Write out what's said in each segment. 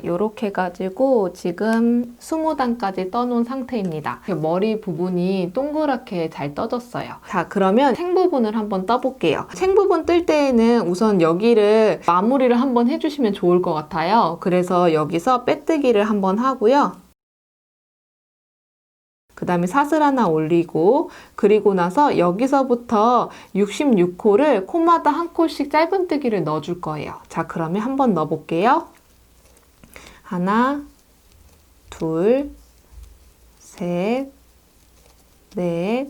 요렇게 해가지고 지금 20단까지 떠놓은 상태입니다. 머리 부분이 동그랗게 잘 떠졌어요. 자, 그러면 생 부분을 한번 떠볼게요. 생 부분 뜰 때에는 우선 여기를 마무리를 한번 해주시면 좋을 것 같아요. 그래서 여기서 빼뜨기를 한번 하고요. 그 다음에 사슬 하나 올리고, 그리고 나서 여기서부터 66코를 코마다 한 코씩 짧은뜨기를 넣어줄 거예요. 자, 그러면 한번 넣어볼게요. 하나, 둘, 셋, 넷,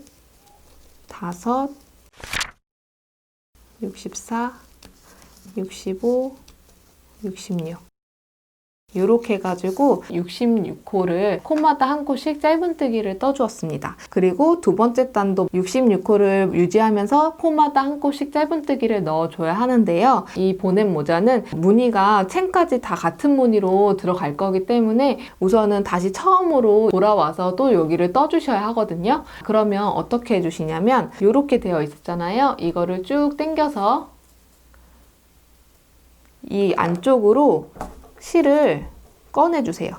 다섯, 64, 65, 66. 이렇게 해가지고 66코를 코마다 한 코씩 짧은뜨기를 떠주었습니다. 그리고 두 번째 단도 66코를 유지하면서 코마다 한 코씩 짧은뜨기를 넣어줘야 하는데요. 이 보넷 모자는 무늬가 챙까지 다 같은 무늬로 들어갈 거기 때문에 우선은 다시 처음으로 돌아와서 또 여기를 떠주셔야 하거든요. 그러면 어떻게 해주시냐면 이렇게 되어 있었잖아요. 이거를 쭉 당겨서 이 안쪽으로 실을 꺼내주세요.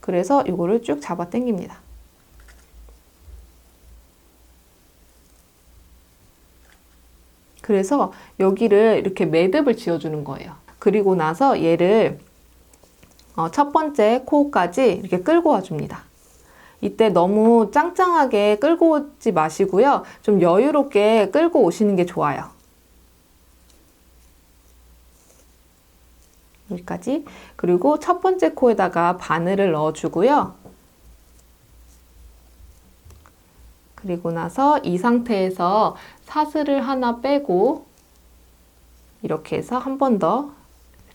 그래서 이거를 쭉 잡아 당깁니다. 그래서 여기를 이렇게 매듭을 지어주는 거예요. 그리고 나서 얘를 첫 번째 코까지 이렇게 끌고 와줍니다. 이때 너무 짱짱하게 끌고 오지 마시고요. 좀 여유롭게 끌고 오시는 게 좋아요. 여기까지. 그리고 첫 번째 코에다가 바늘을 넣어주고요. 그리고 나서 이 상태에서 사슬을 하나 빼고 이렇게 해서 한 번 더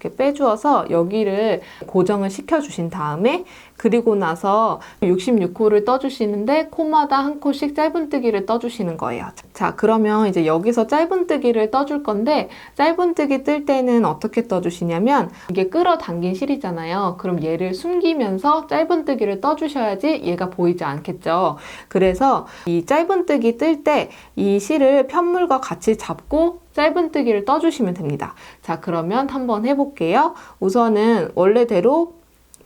이렇게 빼주어서 여기를 고정을 시켜주신 다음에 그리고 나서 66코를 떠주시는데 코마다 한 코씩 짧은뜨기를 떠주시는 거예요. 자, 그러면 이제 여기서 짧은뜨기를 떠줄 건데 짧은뜨기 뜰 때는 어떻게 떠주시냐면 이게 끌어당긴 실이잖아요. 그럼 얘를 숨기면서 짧은뜨기를 떠주셔야지 얘가 보이지 않겠죠. 그래서 이 짧은뜨기 뜰 때 이 실을 편물과 같이 잡고 짧은뜨기를 떠주시면 됩니다. 자, 그러면 한번 해볼게요. 우선은 원래대로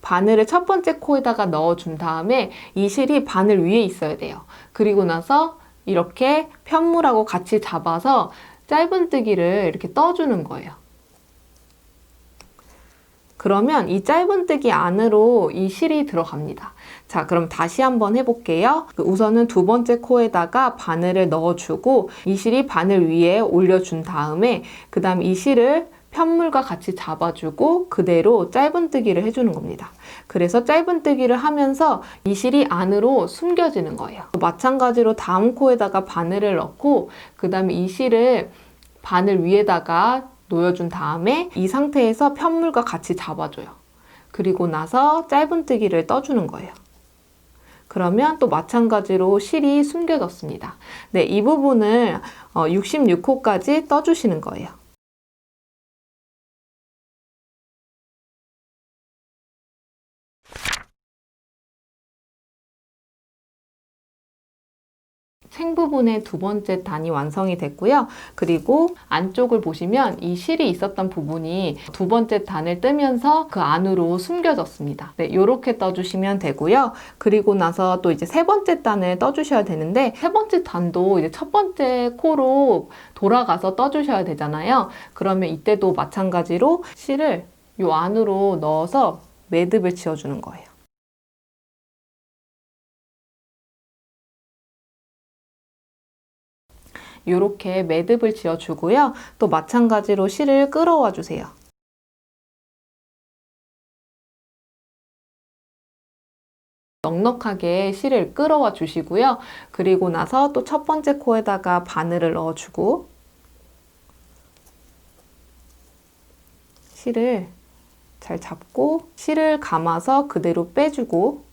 바늘을 첫 번째 코에다가 넣어준 다음에 이 실이 바늘 위에 있어야 돼요. 그리고 나서 이렇게 편물하고 같이 잡아서 짧은뜨기를 이렇게 떠주는 거예요. 그러면 이 짧은뜨기 안으로 이 실이 들어갑니다. 자, 그럼 다시 한번 해볼게요. 우선은 두 번째 코에다가 바늘을 넣어주고 이 실이 바늘 위에 올려준 다음에 그 다음 이 실을 편물과 같이 잡아주고 그대로 짧은뜨기를 해주는 겁니다. 그래서 짧은뜨기를 하면서 이 실이 안으로 숨겨지는 거예요. 마찬가지로 다음 코에다가 바늘을 넣고 그 다음에 이 실을 바늘 위에다가 놓여준 다음에 이 상태에서 편물과 같이 잡아줘요. 그리고 나서 짧은뜨기를 떠주는 거예요. 그러면 또 마찬가지로 실이 숨겨졌습니다. 네, 이 부분을 66코까지 떠주시는 거예요. 생 부분의 두 번째 단이 완성이 됐고요. 그리고 안쪽을 보시면 이 실이 있었던 부분이 두 번째 단을 뜨면서 그 안으로 숨겨졌습니다. 네, 이렇게 떠주시면 되고요. 그리고 나서 또 이제 세 번째 단을 떠주셔야 되는데 세 번째 단도 이제 첫 번째 코로 돌아가서 떠주셔야 되잖아요. 그러면 이때도 마찬가지로 실을 이 안으로 넣어서 매듭을 지어주는 거예요. 이렇게 매듭을 지어주고요. 또 마찬가지로 실을 끌어와 주세요. 넉넉하게 실을 끌어와 주시고요. 그리고 나서 또 첫 번째 코에다가 바늘을 넣어주고 실을 잘 잡고 실을 감아서 그대로 빼주고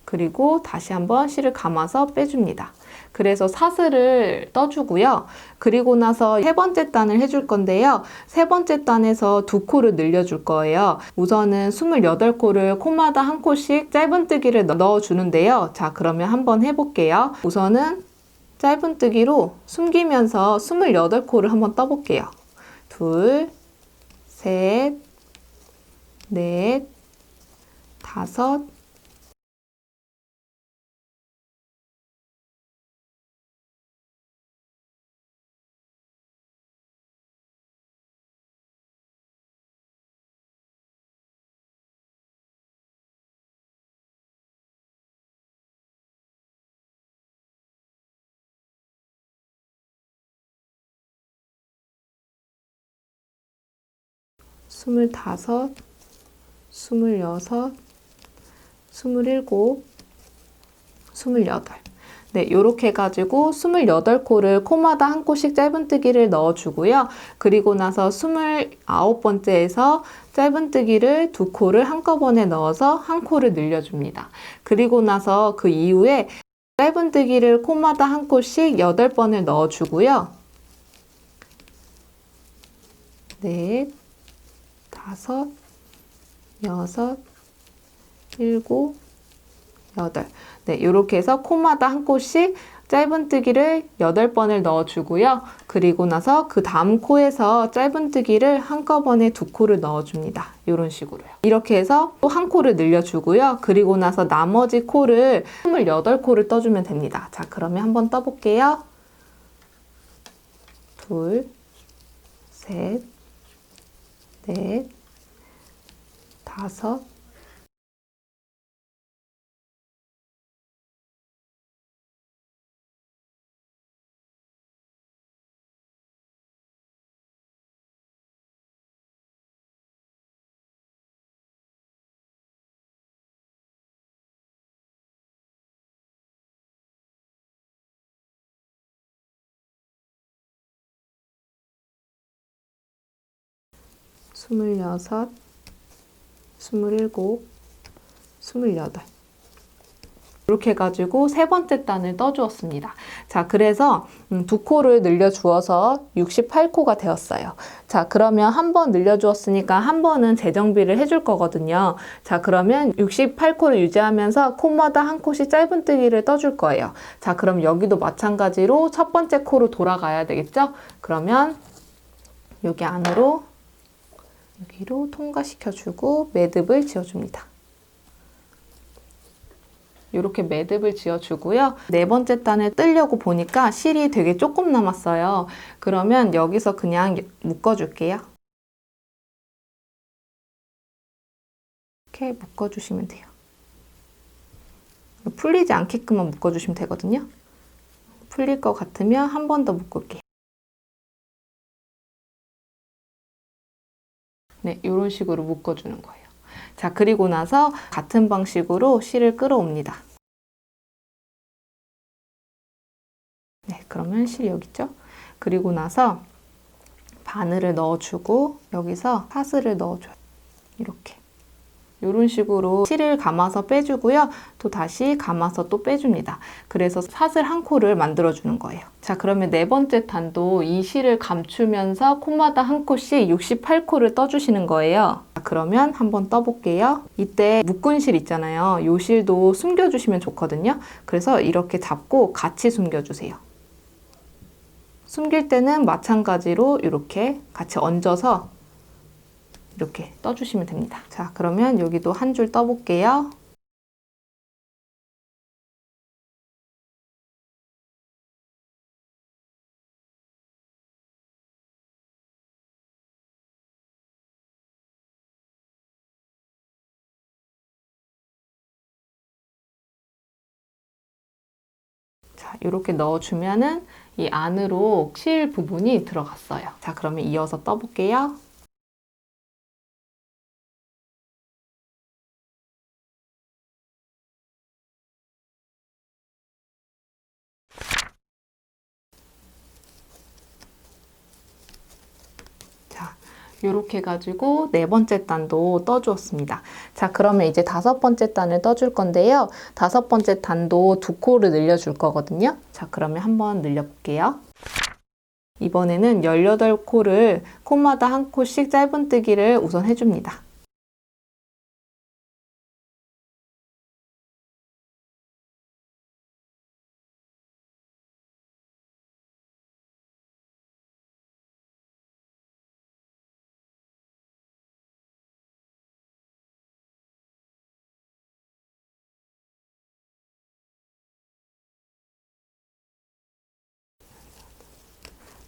그리고 다시 한번 실을 감아서 빼줍니다. 그래서 사슬을 떠주고요. 그리고 나서 세 번째 단을 해줄 건데요. 세 번째 단에서 두 코를 늘려줄 거예요. 우선은 28코를 코마다 한 코씩 짧은뜨기를 넣어주는데요. 자, 그러면 한번 해볼게요. 우선은 짧은뜨기로 숨기면서 28코를 한번 떠볼게요. 둘, 셋, 넷, 다섯, 스물다섯, 스물여섯, 스물일곱, 스물여덟. 네, 요렇게 해가지고 28코를 코마다 한 코씩 짧은뜨기를 넣어주고요. 그리고 나서 29번째에서 짧은뜨기를 2코를 한꺼번에 넣어서 한 코를 늘려줍니다. 그리고 나서 그 이후에 짧은뜨기를 코마다 한 코씩 8번을 넣어주고요. 넷, 다섯, 여섯, 일곱, 여덟. 네, 이렇게 해서 코마다 한 코씩 짧은뜨기를 8번을 넣어주고요. 그리고 나서 그 다음 코에서 짧은뜨기를 한꺼번에 2코를 넣어줍니다. 이런 식으로요. 이렇게 해서 또 한 코를 늘려주고요. 그리고 나서 나머지 코를 28코를 떠주면 됩니다. 자, 그러면 한번 떠볼게요. 둘, 셋, 넷, 다섯, 스물여섯, 스물일곱, 스물여덟. 이렇게 해가지고 세 번째 단을 떠주었습니다. 자, 그래서 2코를 늘려주어서 68코가 되었어요. 자, 그러면 한 번 늘려주었으니까 한 번은 재정비를 해줄 거거든요. 자, 그러면 68코를 유지하면서 코마다 한 코씩 짧은뜨기를 떠줄 거예요. 자, 그럼 여기도 마찬가지로 첫 번째 코로 돌아가야 되겠죠? 그러면 여기 안으로 여기로 통과시켜주고 매듭을 지어줍니다. 이렇게 매듭을 지어주고요. 네 번째 단을 뜨려고 보니까 실이 되게 조금 남았어요. 그러면 여기서 그냥 묶어줄게요. 이렇게 묶어주시면 돼요. 풀리지 않게끔만 묶어주시면 되거든요. 풀릴 것 같으면 한 번 더 묶을게요. 네, 이런 식으로 묶어주는 거예요. 자, 그리고 나서 같은 방식으로 실을 끌어옵니다. 네, 그러면 실 여기 있죠? 그리고 나서 바늘을 넣어주고 여기서 파스를 넣어줘요. 이렇게. 이런 식으로 실을 감아서 빼주고요. 또 다시 감아서 또 빼줍니다. 그래서 사슬 한 코를 만들어주는 거예요. 자, 그러면 네 번째 단도 이 실을 감추면서 코마다 한 코씩 68코를 떠주시는 거예요. 자, 그러면 한번 떠볼게요. 이때 묶은 실 있잖아요. 이 실도 숨겨주시면 좋거든요. 그래서 이렇게 잡고 같이 숨겨주세요. 숨길 때는 마찬가지로 이렇게 같이 얹어서 이렇게 떠주시면 됩니다. 자, 그러면 여기도 한 줄 떠볼게요. 자, 이렇게 넣어주면은 이 안으로 실 부분이 들어갔어요. 자, 그러면 이어서 떠볼게요. 이렇게 해가지고 네 번째 단도 떠주었습니다. 자, 그러면 이제 다섯 번째 단을 떠줄 건데요. 다섯 번째 단도 2코를 늘려줄 거거든요. 자, 그러면 한번 늘려볼게요. 이번에는 18코를 코마다 한 코씩 짧은뜨기를 우선 해줍니다.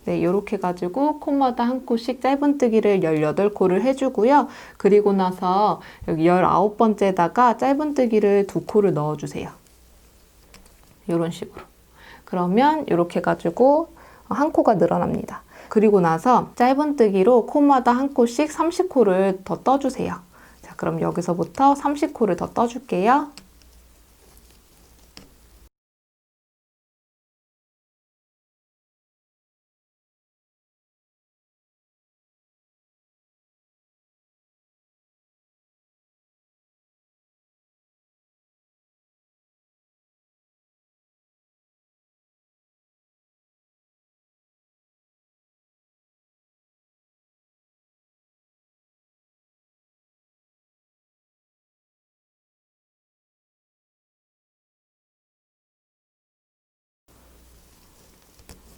네, 이렇게 가지고 콧마다 한 코씩 짧은뜨기를 18코를 해주고요. 그리고 나서 여기 19번째에다가 짧은뜨기를 2코를 넣어주세요. 이런 식으로. 그러면 이렇게 가지고 한 코가 늘어납니다. 그리고 나서 짧은뜨기로 코마다 한 코씩 30코를 더 떠주세요. 자, 그럼 여기서부터 30코를 더 떠줄게요.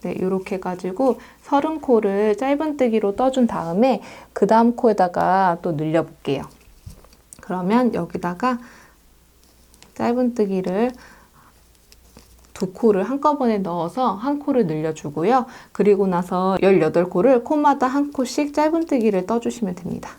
네, 이렇게 해가지고 30코를 짧은뜨기로 떠준 다음에 그 다음 코에다가 또 늘려볼게요. 그러면 여기다가 짧은뜨기를 2코를 한꺼번에 넣어서 한 코를 늘려주고요. 그리고 나서 18코를 코마다 한 코씩 짧은뜨기를 떠주시면 됩니다.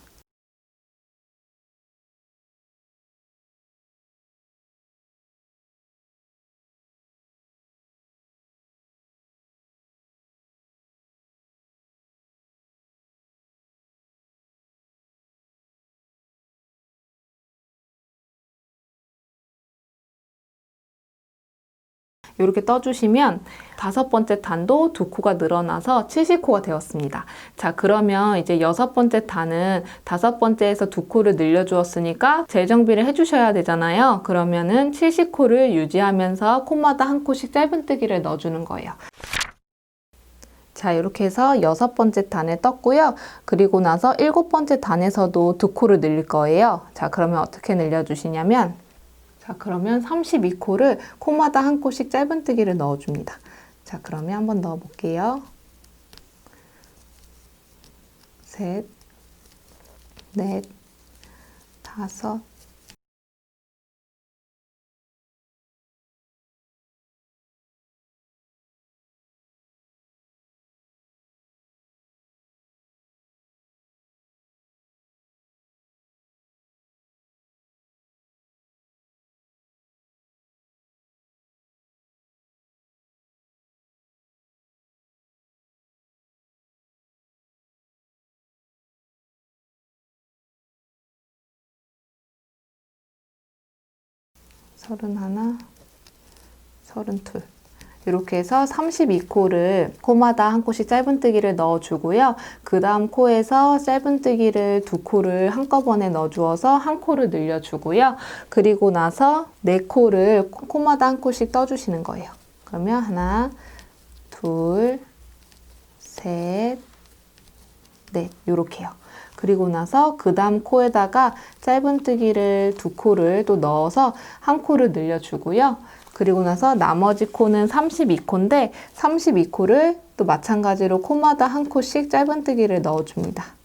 이렇게 떠주시면 5번째 단도 2코가 늘어나서 70코가 되었습니다. 자, 그러면 이제 6번째 단은 5번째에서 2코를 늘려주었으니까 재정비를 해주셔야 되잖아요. 그러면은 70코를 유지하면서 코마다 한 코씩 짧은뜨기를 넣어주는 거예요. 자, 이렇게 해서 6번째 단에 떴고요. 그리고 나서 7번째 단에서도 2코를 늘릴 거예요. 자, 그러면 어떻게 늘려주시냐면 자, 그러면 32코를 코마다 한 코씩 짧은뜨기를 넣어줍니다. 자, 그러면 한번 넣어볼게요. 셋, 넷, 다섯, 서른하나, 서른둘. 이렇게 해서 32코를 코마다 한 코씩 짧은뜨기를 넣어주고요. 그 다음 코에서 짧은뜨기를 2코를 한꺼번에 넣어주어서 한 코를 늘려주고요. 그리고 나서 4코를 코마다 한 코씩 떠주시는 거예요. 그러면 하나, 둘, 셋, 넷 이렇게요. 그리고 나서 그 다음 코에다가 짧은뜨기를 2코를 또 넣어서 한 코를 늘려주고요. 그리고 나서 나머지 코는 32코인데 32코를 또 마찬가지로 코마다 한 코씩 짧은뜨기를 넣어줍니다.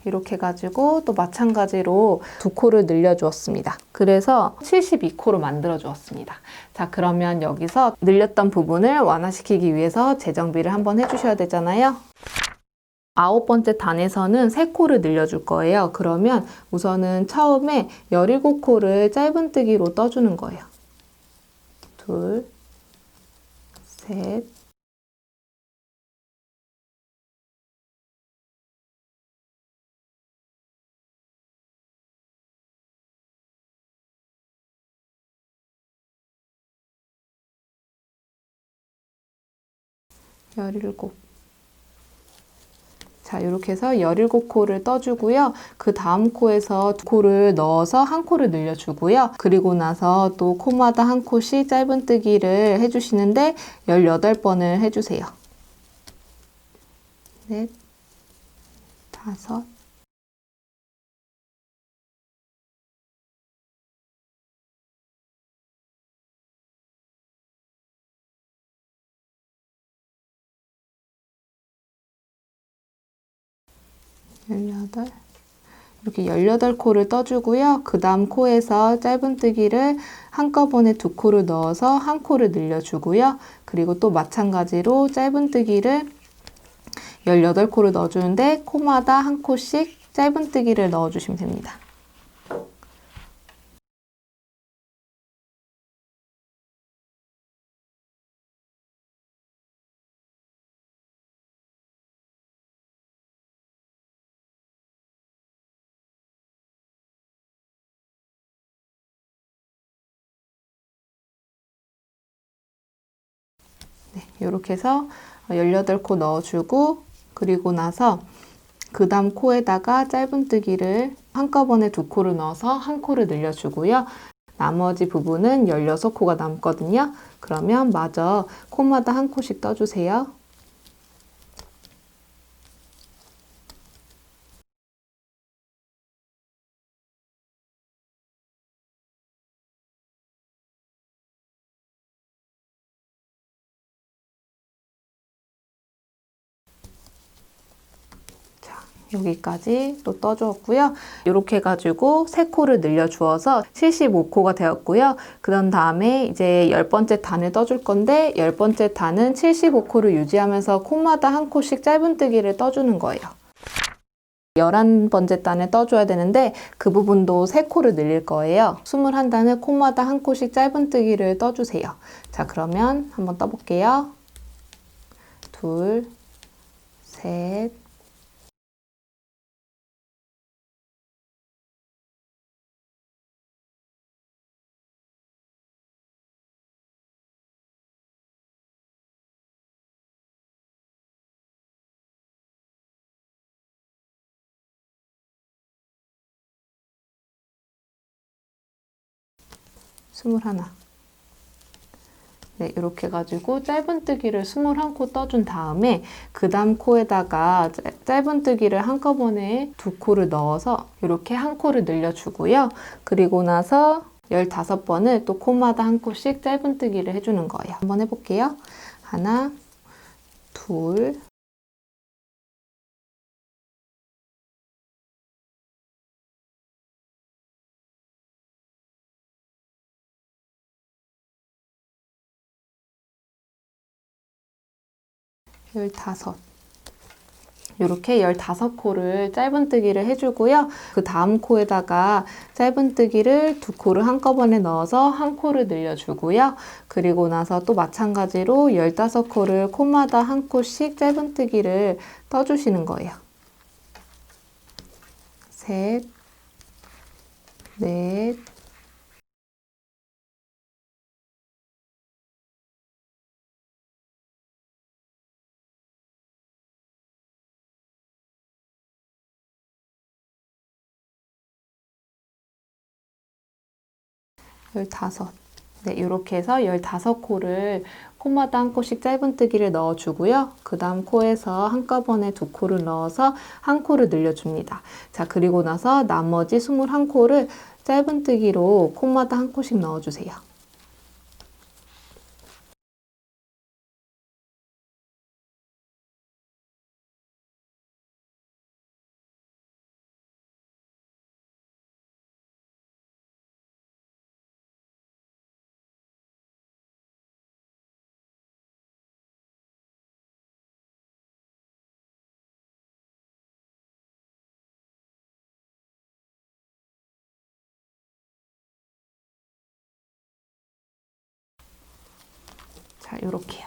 이렇게 해가지고 또 마찬가지로 2코를 늘려주었습니다. 그래서 72코로 만들어 주었습니다. 자, 그러면 여기서 늘렸던 부분을 완화시키기 위해서 재정비를 한번 해주셔야 되잖아요. 9번째 단에서는 3코를 늘려줄 거예요. 그러면 우선은 처음에 17코를 짧은뜨기로 떠주는 거예요. 둘, 셋, 17. 자, 이렇게 해서 17코를 떠주고요. 그 다음 코에서 2코를 넣어서 한 코를 늘려주고요. 그리고 나서 또 코마다 한 코씩 짧은뜨기를 해주시는데 18번을 해주세요. 넷, 다섯, 이렇게 18코를 떠주고요. 그 다음 코에서 짧은뜨기를 한꺼번에 2코를 넣어서 한 코를 늘려주고요. 그리고 또 마찬가지로 짧은뜨기를 18코를 넣어주는데 코마다 한 코씩 짧은뜨기를 넣어주시면 됩니다. 네, 이렇게 해서 18코 넣어주고 그리고 나서 그 다음 코에다가 짧은뜨기를 한꺼번에 2코를 넣어서 한 코를 늘려주고요. 나머지 부분은 16코가 남거든요. 그러면 마저 코마다 한 코씩 떠주세요. 여기까지 또 떠주었고요. 이렇게 해가지고 3코를 늘려주어서 75코가 되었고요. 그런 다음에 이제 10번째 단을 떠줄 건데 10번째 단은 75코를 유지하면서 코마다 한 코씩 짧은뜨기를 떠주는 거예요. 11번째 단에 떠줘야 되는데 그 부분도 3코를 늘릴 거예요. 21단은 코마다 한 코씩 짧은뜨기를 떠주세요. 자, 그러면 한번 떠볼게요. 둘, 셋, 스물하나. 네, 이렇게 해가지고 짧은뜨기를 21코 떠준 다음에 그 다음 코에다가 짧은뜨기를 한꺼번에 2코를 넣어서 이렇게 한 코를 늘려주고요. 그리고 나서 15번을 또 코마다 한 코씩 짧은뜨기를 해주는 거예요. 한번 해볼게요. 하나, 둘, 15. 이렇게 15코를 짧은뜨기를 해주고요. 그 다음 코에다가 짧은뜨기를 2코를 한꺼번에 넣어서 한 코를 늘려주고요. 그리고 나서 또 마찬가지로 15코를 코마다 한 코씩 짧은뜨기를 떠주시는 거예요. 셋, 넷, 열다섯. 네, 이렇게 해서 15코를 코마다 한 코씩 짧은뜨기를 넣어주고요. 그 다음 코에서 한꺼번에 2코를 넣어서 한 코를 늘려줍니다. 자, 그리고 나서 나머지 21코를 짧은뜨기로 코마다 한 코씩 넣어주세요. 자, 요렇게요.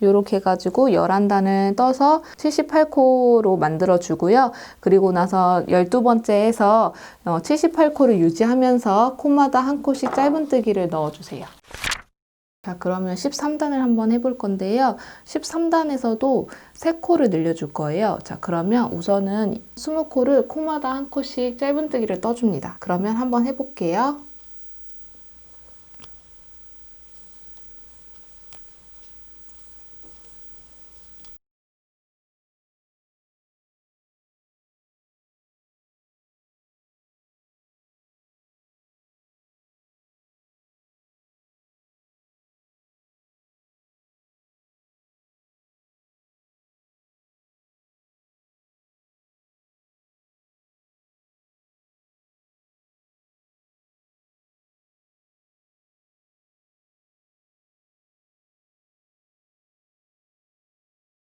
요렇게 해가지고 11단을 떠서 78코로 만들어주고요. 그리고 나서 12번째에서 78코를 유지하면서 코마다 한 코씩 짧은뜨기를 넣어주세요. 자, 그러면 13단을 한번 해볼 건데요. 13단에서도 3코를 늘려줄 거예요. 자, 그러면 우선은 20코를 코마다 한 코씩 짧은뜨기를 떠줍니다. 그러면 한번 해볼게요.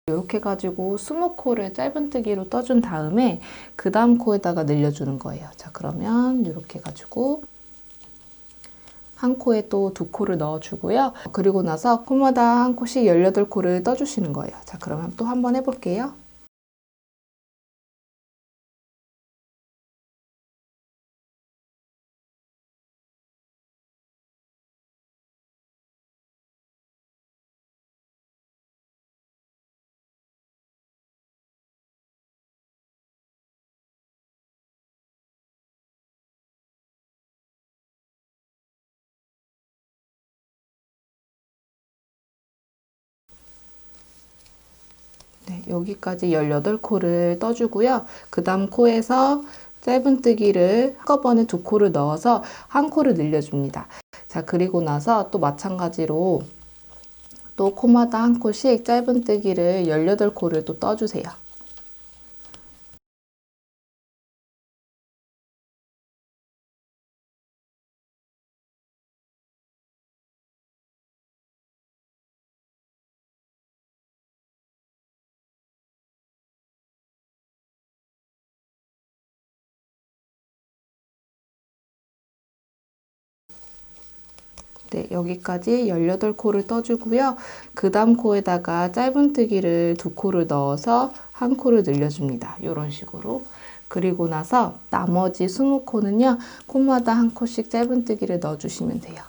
이렇게 해가지고 20코를 짧은뜨기로 떠준 다음에 그 다음 코에다가 늘려주는 거예요. 자, 그러면 이렇게 해가지고 한 코에 또 2코를 넣어주고요. 그리고 나서 코마다 한 코씩 18코를 떠주시는 거예요. 자, 그러면 또 한번 해볼게요. 네, 여기까지 18코를 떠주고요. 그 다음 코에서 짧은뜨기를 한꺼번에 2코를 넣어서 한 코를 늘려줍니다. 자, 그리고 나서 또 마찬가지로 또 코마다 한 코씩 짧은뜨기를 18코를 또 떠주세요. 네, 여기까지 18코를 떠주고요. 그 다음 코에다가 짧은뜨기를 2코를 넣어서 한 코를 늘려줍니다. 이런 식으로. 그리고 나서 나머지 20코는요, 코마다 한 코씩 짧은뜨기를 넣어주시면 돼요.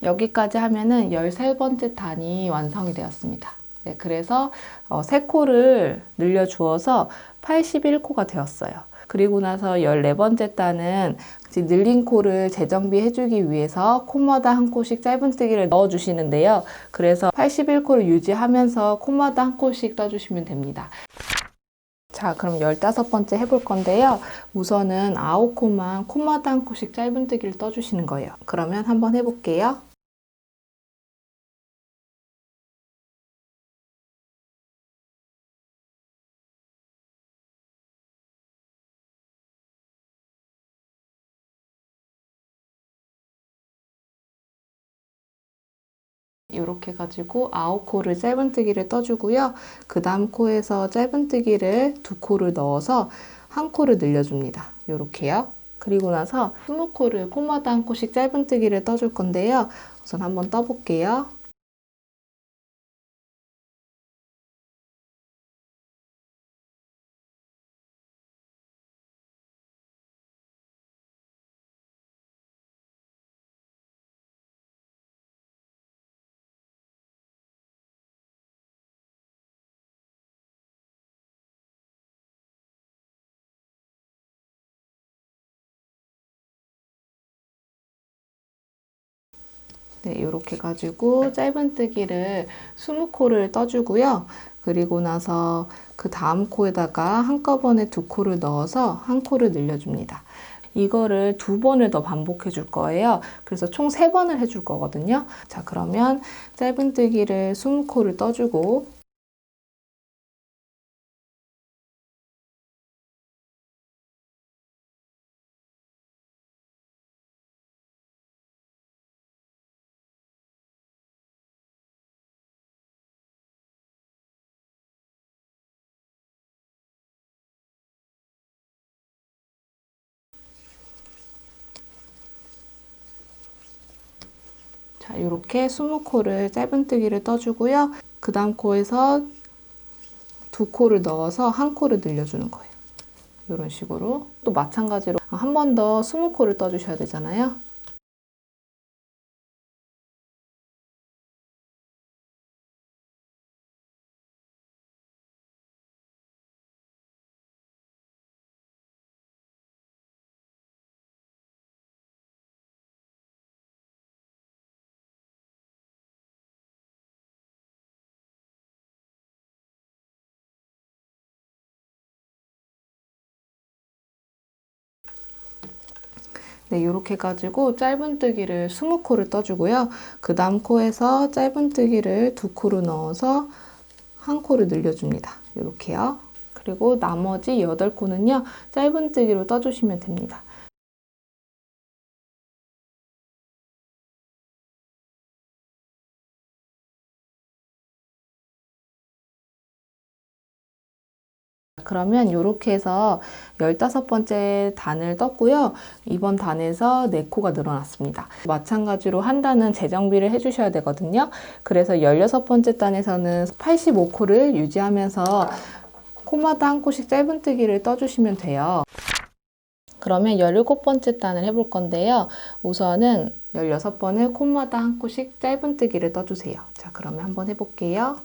여기까지 하면은 13번째 단이 완성이 되었습니다. 네, 그래서 3코를 늘려주어서 81코가 되었어요. 그리고 나서 14번째 단은 늘린 코를 재정비해 주기 위해서 코마다 한 코씩 짧은뜨기를 넣어주시는데요. 그래서 81코를 유지하면서 코마다 한 코씩 떠주시면 됩니다. 자, 그럼 15번째 해볼 건데요. 우선은 9코만 코마다 한 코씩 짧은뜨기를 떠주시는 거예요. 그러면 한번 해볼게요. 이렇게 가지고 9코를 짧은뜨기를 떠주고요. 그 다음 코에서 짧은뜨기를 2코를 넣어서 한 코를 늘려줍니다. 이렇게요. 그리고 나서 20코를 코마다 한 코씩 짧은뜨기를 떠줄 건데요. 우선 한번 떠볼게요. 네, 이렇게 가지고 짧은뜨기를 20코를 떠주고요. 그리고 나서 그 다음 코에다가 한꺼번에 2코를 넣어서 한 코를 늘려줍니다. 이거를 2번을 더 반복해 줄 거예요. 그래서 총 3번을 해줄 거거든요. 자, 그러면 짧은뜨기를 20코를 떠주고 이렇게 20코를 짧은뜨기를 떠주고요. 그 다음 코에서 2코를 넣어서 1코를 늘려주는 거예요. 이런 식으로. 또 마찬가지로 한 번 더 20코를 떠주셔야 되잖아요. 네, 이렇게 해가지고 짧은뜨기를 20코를 떠주고요. 그 다음 코에서 짧은뜨기를 2코를 넣어서 1코를 늘려줍니다. 이렇게요. 그리고 나머지 8코는요, 짧은뜨기로 떠주시면 됩니다. 그러면 이렇게 해서 15번째 단을 떴고요. 이번 단에서 4코가 늘어났습니다. 마찬가지로 한 단은 재정비를 해주셔야 되거든요. 그래서 16번째 단에서는 85코를 유지하면서 코마다 1코씩 짧은뜨기를 떠주시면 돼요. 그러면 17번째 단을 해볼 건데요. 우선은 16번을 콤마다 1코씩 짧은뜨기를 떠주세요. 자, 그러면 한번 해볼게요.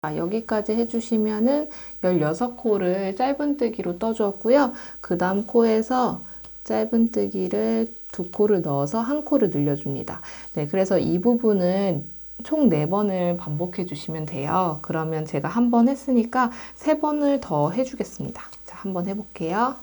여기까지 해주시면은 16코를 짧은뜨기로 떠주었고요. 그 다음 코에서 짧은뜨기를 2코를 넣어서 1코를 늘려줍니다. 네, 그래서 이 부분은 총 4번을 반복해 주시면 돼요. 그러면 제가 한 번 했으니까 3번을 더 해주겠습니다. 자, 한번 해볼게요.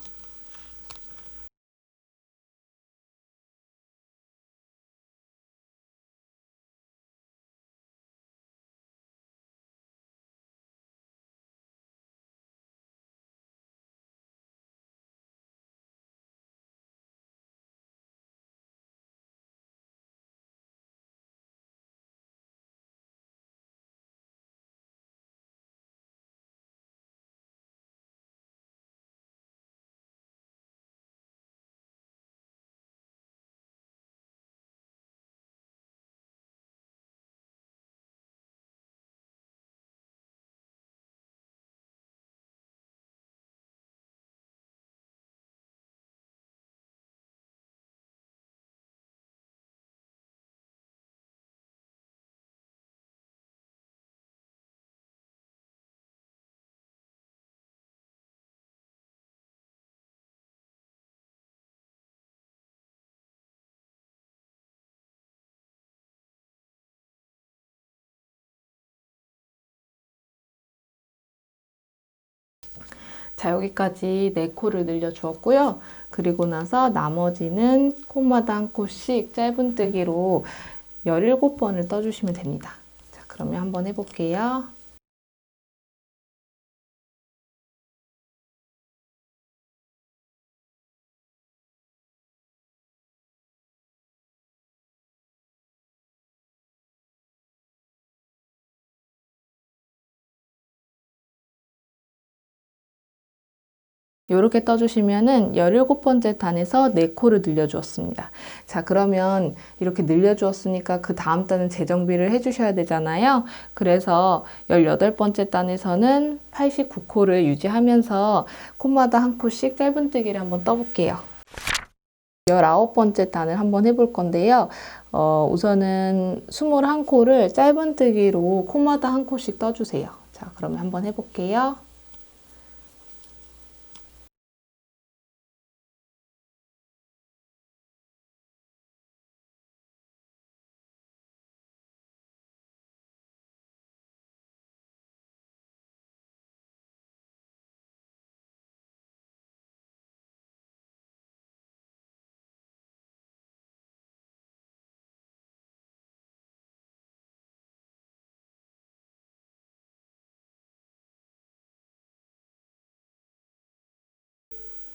자, 여기까지 4코를 늘려주었고요. 그리고 나서 나머지는 콧마다 1코씩 짧은뜨기로 17번을 떠주시면 됩니다. 자, 그러면 한번 해볼게요. 이렇게 떠주시면은 17번째 단에서 4코를 늘려주었습니다. 자, 그러면 이렇게 늘려주었으니까 그 다음 단은 재정비를 해주셔야 되잖아요. 그래서 18번째 단에서는 89코를 유지하면서 콧마다 1코씩 짧은뜨기를 한번 떠볼게요. 19번째 단을 한번 해볼 건데요. 우선은 21코를 짧은뜨기로 콧마다 1코씩 떠주세요. 자, 그러면 한번 해볼게요.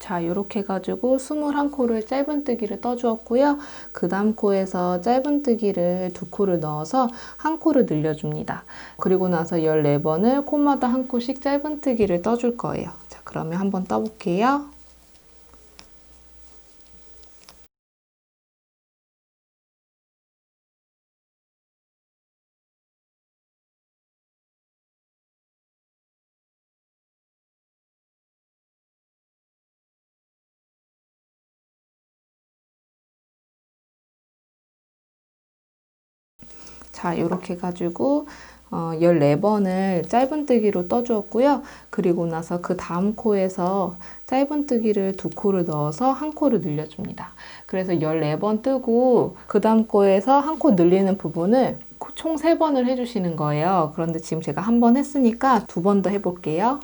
자, 이렇게 해가지고 21코를 짧은뜨기를 떠주었고요. 그 다음 코에서 짧은뜨기를 2코를 넣어서 한 코를 늘려줍니다. 그리고 나서 14번을 코마다 한 코씩 짧은뜨기를 떠줄 거예요. 자, 그러면 한번 떠볼게요. 자, 이렇게 해가지고 14번을 짧은뜨기로 떠주었고요. 그리고 나서 그 다음 코에서 짧은뜨기를 2코를 넣어서 한 코를 늘려줍니다. 그래서 14번 뜨고 그 다음 코에서 한 코 늘리는 부분을 총 3번을 해주시는 거예요. 그런데 지금 제가 한 번 했으니까 2번 더 해볼게요.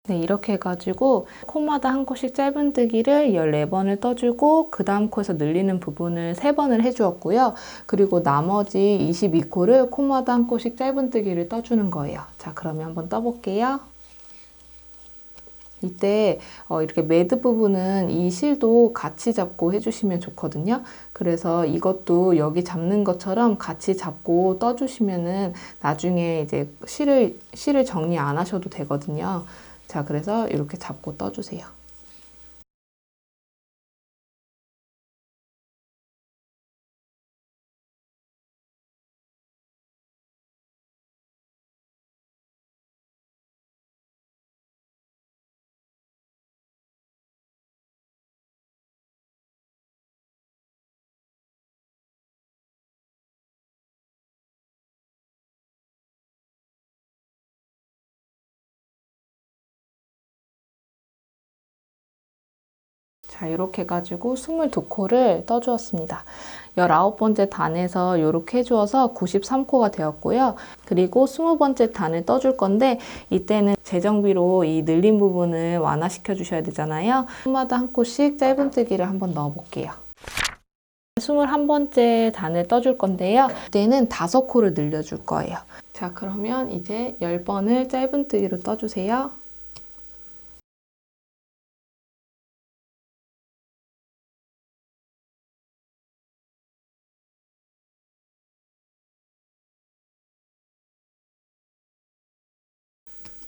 네, 이렇게 해가지고 코마다 한 코씩 짧은뜨기를 14번을 떠주고 그 다음 코에서 늘리는 부분을 3번을 해주었고요. 그리고 나머지 22코를 코마다 한 코씩 짧은뜨기를 떠주는 거예요. 자, 그러면 한번 떠볼게요. 이때 이렇게 매드 부분은 이 실도 같이 잡고 해주시면 좋거든요. 그래서 이것도 여기 잡는 것처럼 같이 잡고 떠주시면은 나중에 이제 실을 정리 안 하셔도 되거든요. 자, 그래서 이렇게 잡고 떠주세요. 자, 이렇게 해가지고 22코를 떠주었습니다. 19번째 단에서 이렇게 해주어서 93코가 되었고요. 그리고 20번째 단을 떠줄 건데 이때는 재정비로 이 늘린 부분을 완화시켜 주셔야 되잖아요. 코마다 한 코씩 짧은뜨기를 한번 넣어 볼게요. 21번째 단을 떠줄 건데요. 이때는 5코를 늘려줄 거예요. 자, 그러면 이제 10번을 짧은뜨기로 떠주세요.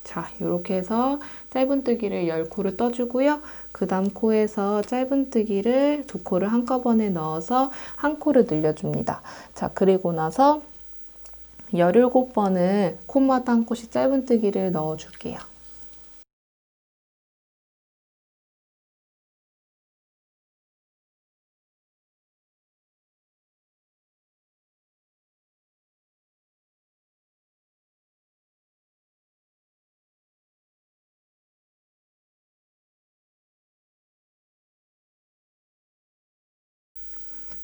자, 이렇게 해서 짧은뜨기를 10코를 떠주고요. 그 다음 코에서 짧은뜨기를 2코를 한꺼번에 넣어서 한 코를 늘려줍니다. 자, 그리고 나서 17번을 코마다 한 코씩 짧은뜨기를 넣어줄게요.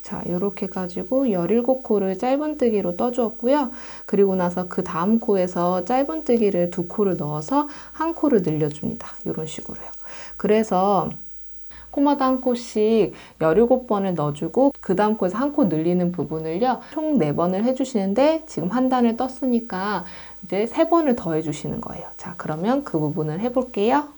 자, 이렇게 해가지고 17코를 짧은뜨기로 떠주었고요. 그리고 나서 그 다음 코에서 짧은뜨기를 2코를 넣어서 한 코를 늘려줍니다. 이런 식으로요. 그래서 코마다 한 코씩 17번을 넣어주고 그 다음 코에서 한 코 늘리는 부분을요. 총 4번을 해주시는데 지금 한 단을 떴으니까 이제 3번을 더 해주시는 거예요. 자, 그러면 그 부분을 해볼게요.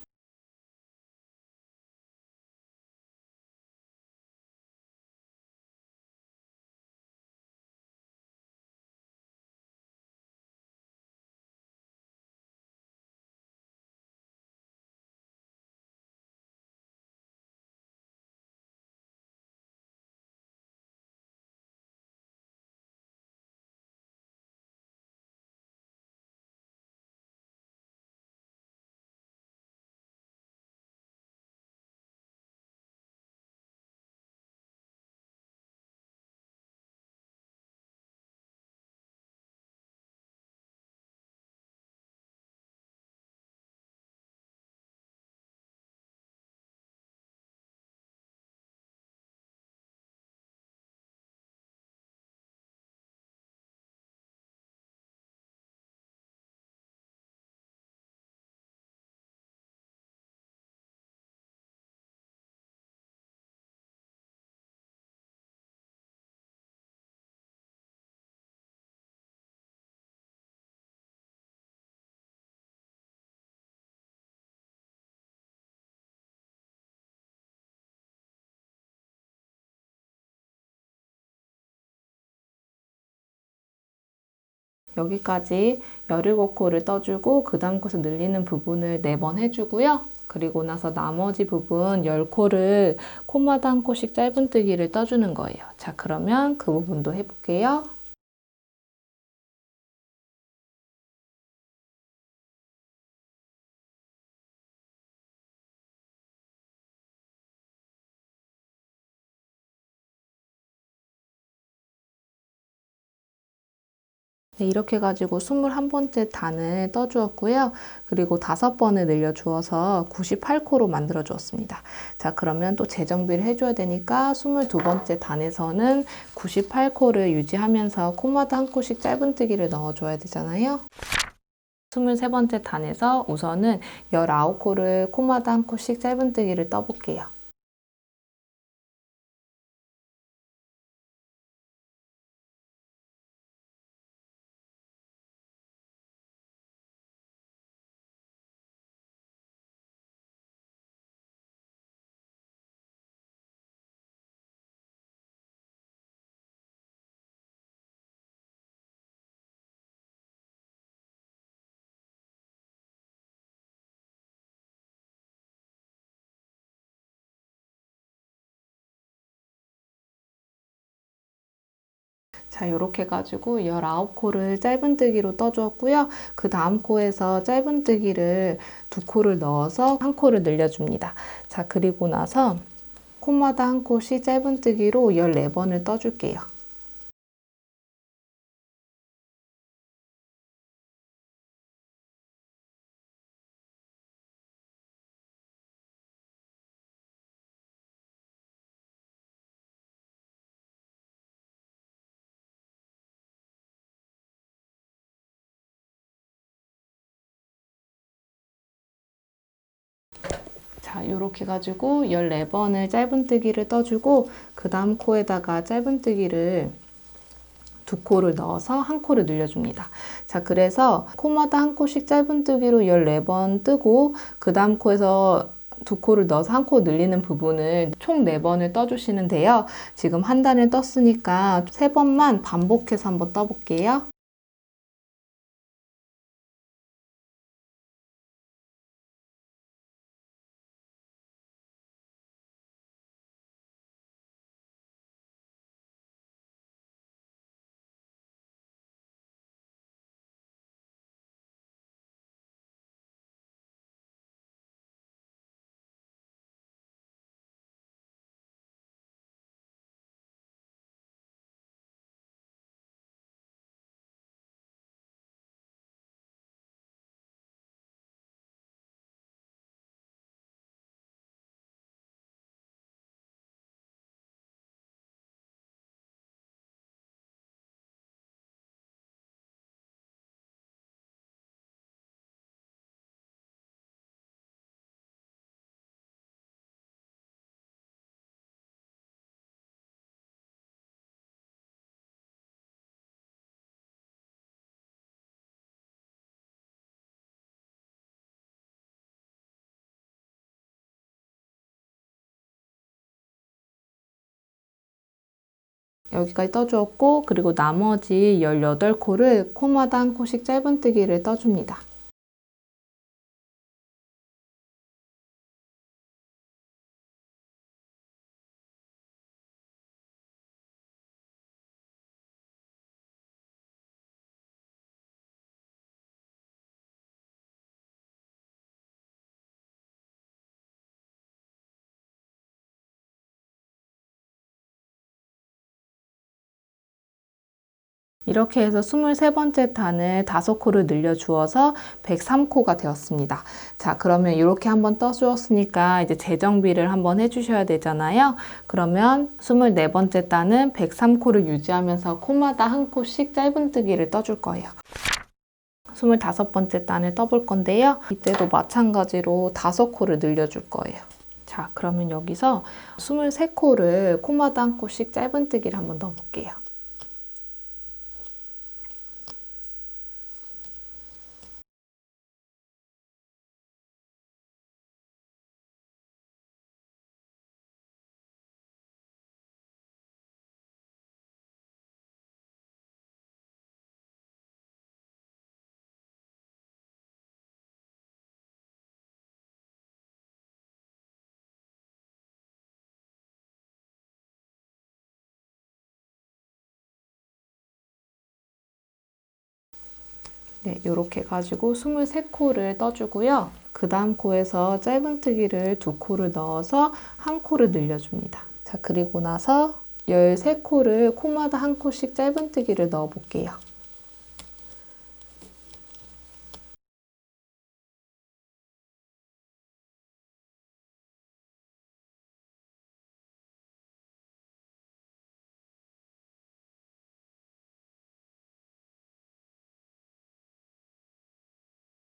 여기까지 17코를 떠주고 그 다음 코에서 늘리는 부분을 4번 해주고요. 그리고 나서 나머지 부분 10코를 코마다 한 코씩 짧은뜨기를 떠주는 거예요. 자, 그러면 그 부분도 해볼게요. 네, 이렇게 해가지고 21번째 단을 떠주었고요. 그리고 5번을 늘려주어서 98코로 만들어 주었습니다. 자, 그러면 또 재정비를 해줘야 되니까 22번째 단에서는 98코를 유지하면서 코마다 한 코씩 짧은뜨기를 넣어줘야 되잖아요. 23번째 단에서 우선은 19코를 코마다 한 코씩 짧은뜨기를 떠볼게요. 자, 이렇게 해가지고 19코를 짧은뜨기로 떠주었고요. 그 다음 코에서 짧은뜨기를 2코를 넣어서 1코를 늘려줍니다. 자, 그리고 나서 코마다 한 코씩 짧은뜨기로 14번을 떠줄게요. 자, 이렇게 해가지고 14번을 짧은뜨기를 떠주고 그 다음 코에다가 짧은뜨기를 2코를 넣어서 1코를 늘려줍니다. 자, 그래서 코마다 한 코씩 짧은뜨기로 14번 뜨고 그 다음 코에서 2코를 넣어서 1코 늘리는 부분을 총 4번을 떠주시는데요. 지금 한 단을 떴으니까 3번만 반복해서 한번 떠볼게요. 여기까지 떠주었고 그리고 나머지 18코를 코마다 한 코씩 짧은뜨기를 떠줍니다. 이렇게 해서 23번째 단을 5코를 늘려주어서 103코가 되었습니다. 자, 그러면 이렇게 한번 떠주었으니까 이제 재정비를 한번 해주셔야 되잖아요. 그러면 24번째 단은 103코를 유지하면서 코마다 한 코씩 짧은뜨기를 떠줄 거예요. 25번째 단을 떠볼 건데요. 이때도 마찬가지로 5코를 늘려줄 거예요. 자, 그러면 여기서 23코를 코마다 한 코씩 짧은뜨기를 한번 넣어볼게요. 네, 이렇게 해가지고 23코를 떠주고요. 그 다음 코에서 짧은뜨기를 2코를 넣어서 1코를 늘려줍니다. 자, 그리고 나서 13코를 코마다 1코씩 짧은뜨기를 넣어 볼게요.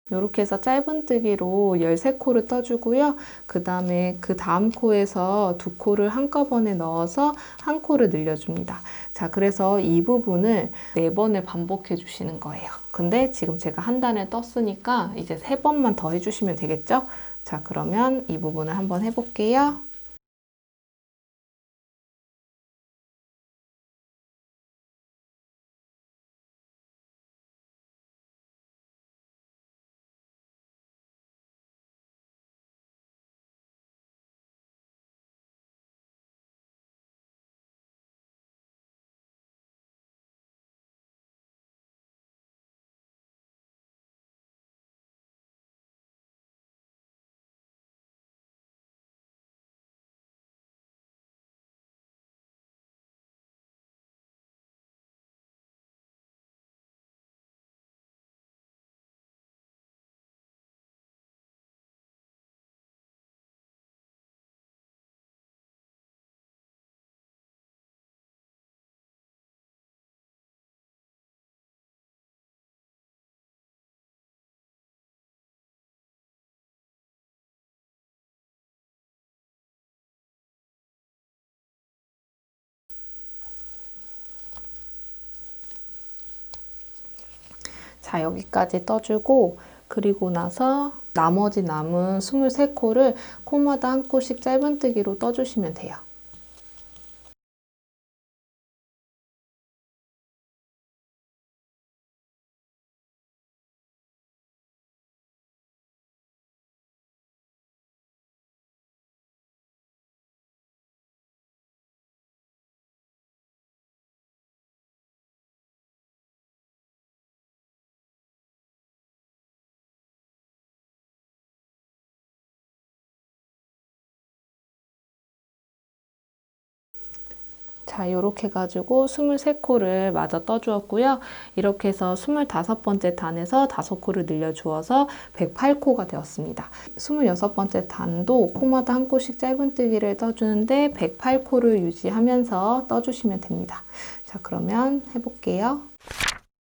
이렇게 해서 짧은뜨기로 13코를 떠주고요. 그 다음에 그 다음 코에서 2코를 한꺼번에 넣어서 1코를 늘려줍니다. 자, 그래서 이 부분을 4번을 반복해 주시는 거예요. 근데 지금 제가 한 단을 떴으니까 이제 3번만 더 해주시면 되겠죠? 자, 그러면 이 부분을 한번 해볼게요. 자, 여기까지 떠주고 그리고 나서 나머지 남은 23코를 코마다 1코씩 짧은뜨기로 떠주시면 돼요. 자, 이렇게 해가지고 23코를 마저 떠주었고요. 이렇게 해서 25번째 단에서 5코를 늘려주어서 108코가 되었습니다. 26번째 단도 코마다 1코씩 짧은뜨기를 떠주는데 108코를 유지하면서 떠주시면 됩니다. 자, 그러면 해볼게요.